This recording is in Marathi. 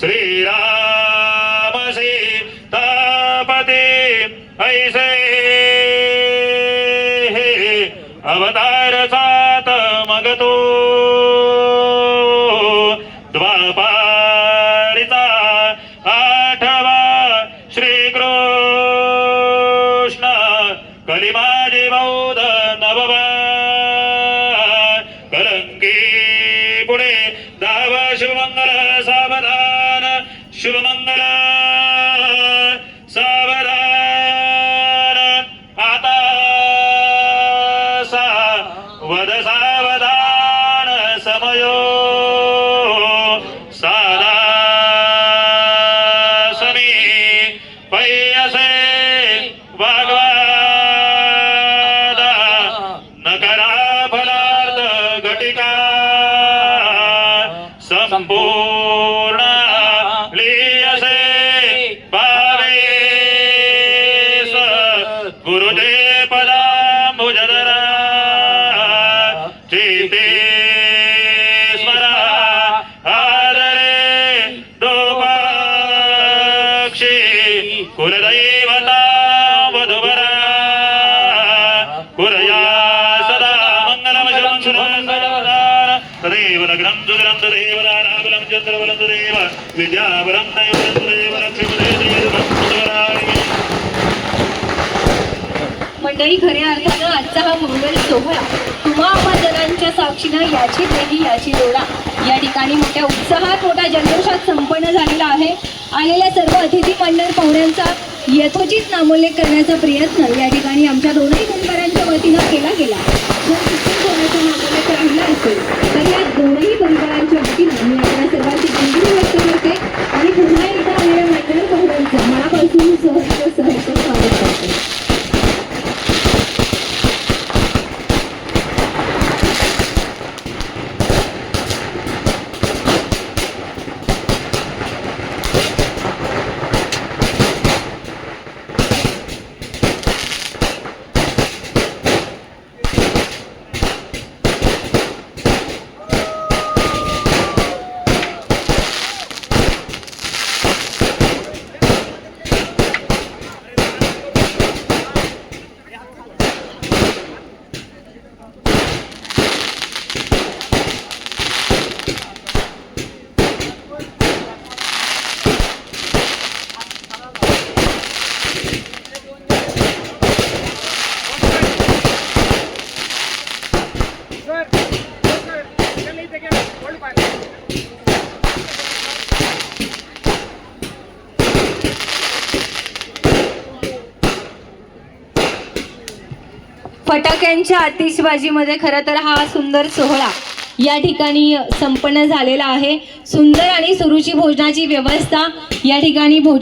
श्रीराम सीतापते ऐसे अवतार सात मगतो द्वापारिता आठवा श्रीकृष्ण कलिमाजी बौद्ध नववा कलंकी पुढे दहावा शुभमंगल सावधान शुभमंगल सावधान आता वद सावधान समयो सादा समी पैसे वाग्वादा नकरा फलार्थ घटिका संपूर्ण लियसे भावेश गुरुदे पदाम्बुजधरा चिते स्मरा आदरे दोपाक्षी कुलदैवता वधुवरा कुरया सदा मंगलम तदेव लग्नं सुदरं तदेव राबलं चन्द्रबलं तदेव विद्याबलं नैवलं तदेव लक्ष्मीदेव मंडळी, खऱ्या अर्थानं आजचा हा मंगल सोहळा तुम्हा जणांच्या साक्षीनं याची देही याची जोडा या ठिकाणी मोठ्या उत्साहात मोठ्या जल्लोषात संपन्न झालेला आहे. आलेल्या सर्व अतिथी मंडळ पाहुण्यांचा यथोचित नामोल्लेख करण्याचा प्रयत्न या ठिकाणी आमच्या दोनही परिवारांच्या वतीनं केला गेला. जर कुठून कोणाचा नामोल्लेख राहिला असेल तर या दोनही परिवारांच्या वतीनं मी आपल्या सर्वांची दिलगिरी व्यक्त करते आणि पुन्हा एकदा आलेल्या मंडळ पाहुण्यांचं मनापासून सहर्ष स्वागत करते. फटाक्यांच्या आतिषबाजीमध्ये खरं तर हा सुंदर सोहळा या ठिकाणी संपन्न झालेला आहे. सुंदर आणि सुरुची भोजनाची व्यवस्था या ठिकाणी भोजन